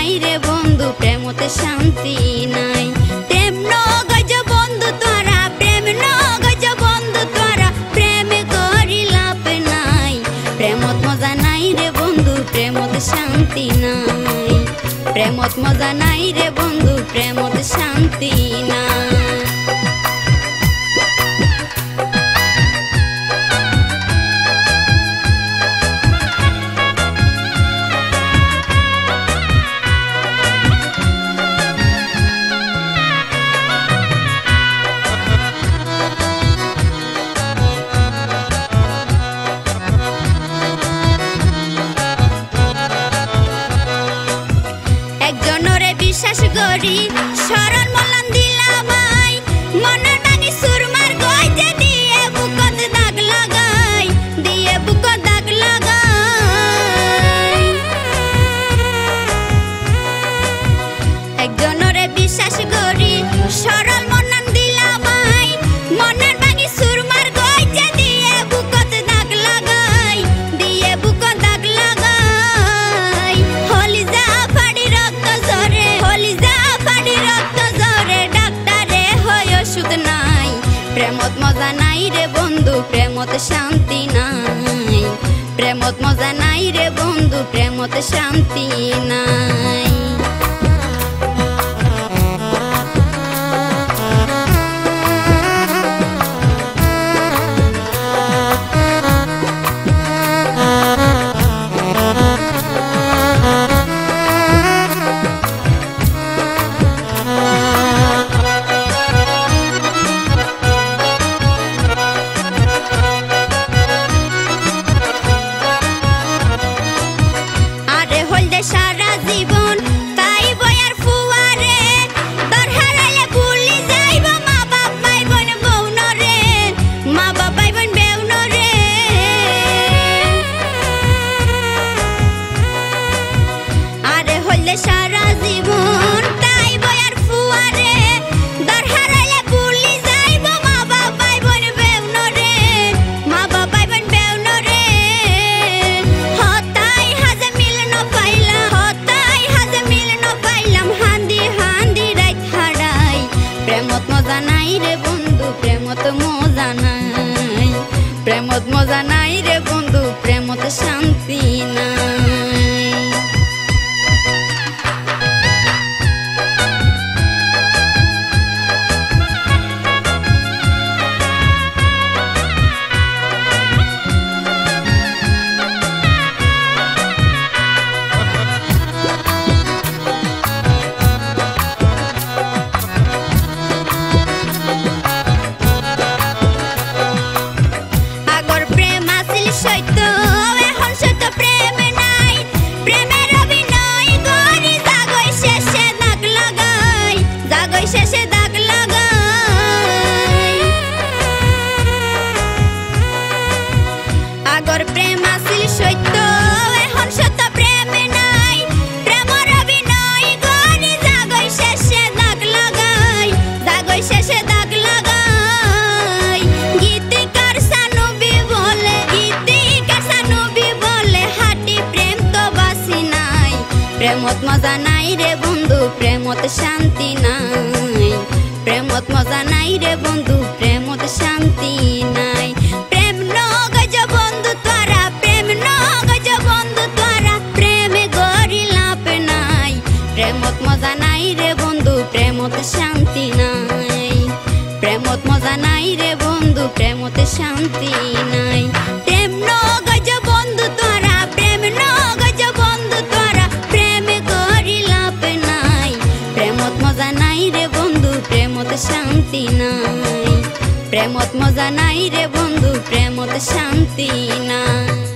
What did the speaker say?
নাই রে বন্ধু প্রেমতে শান্তি নাই। প্রেম নগজ বন্ধু তোরা প্রেম নগজ বন্ধু তোরা প্রেমে করি লাভ নাই। প্রেমত মজা নাই রে বন্ধু প্রেমত শান্তি নাই। প্রেমত মজা নাই রে বন্ধু প্রেমত শান্তি নাই। একজনরে বিশ্বাস করি শরণ মলান দিলামাই মনের ভাঙি সুরমার গইতে দিয়ে বুকত দাগ লাগাই দিয়ে বুকত দাগ লাগাই। একজনরে বিশ্বাস করি শরণ মলান দিলামাই মনের ভাঙি সুরমার গইতে দিয়ে বুকত দাগ লাগাই দিয়ে বুকত দাগ লাগাই। হলি যা ফাড়ি রক্ত জরে হলি যা ফাড়ি রক্ত জরে ডাক্তারে হয় ওষুধ নাই। প্রেমত মজা নাই রে বন্ধু প্রেমত শান্তি নাই। প্রেমত মজা নাই রে বন্ধু প্রেমত শান্তি নাই। সারা জীবন তাই বয়ার ফুয়ারে দর হারাইলে ভুলি যাইব মা বাপ ভাই বোন বউন রে মা বাপ ভাই বোন বেউন রে। আরে হইলে সারা জীবন তাই বয়ার ফুয়ারে দর হারাইলে ভুলি যাইব মা বাপ ভাই বোন বেউন রে মা বাপ ভাই বোন বেউন রে। হতাই হাজে মিলন পাইলা হতাই হাজে মিলন পাইলাম হান্দি হান্দি রাইত হারাই। প্রেমত মজা নাই রে বন্ধু প্রেমত মজা নাই। প্রেমত মজা নাই রে বন্ধু প্রেমত শান্তি নাই। আগর প্রেম আছিল সত্য এখন সত্য প্রেম নাই। প্রেমের অভিনয় করি জাগই শেষে দাগ লাগাই জাগই শেষে দাগ লাগাই। আগর প্রেম আছিল সত্য এখন সত্য প্রেম নাই। প্রেমের অভিনয় করি জাগই শেষে দাগ লাগাই জাগই শেষে দাগ লাগাই। গীতিকার সানুবি বলে গীতিকার সানুবি বলে হাটি প্রেম তো বাসি নাই। প্রেমত মজা নাই রে বন্ধু প্রেমত শান্তি নাই। প্রেমত মজা নাই রে বন্ধু প্রেমত শান্তি নাই। প্রেম নগজ বন্ধু তোরা প্রেম নগজ বন্ধু তোরা প্রেমে গরি লাভ নাই। প্রেমত মজা নাই রে বন্ধু প্রেমত শান্তি নাই। প্রেমত মজা নাই রে বন্ধু প্রেমত শান্তি নাই। প্রেম নগজ বন্ধু তোরা প্রেম নগজ বন্ধু তোরা প্রেমে করি লাভ নাই। প্রেমত মজা নাই রে বন্ধু প্রেমত শান্তি নাই। প্রেমত মজা নাই রে বন্ধু প্রেমত শান্তি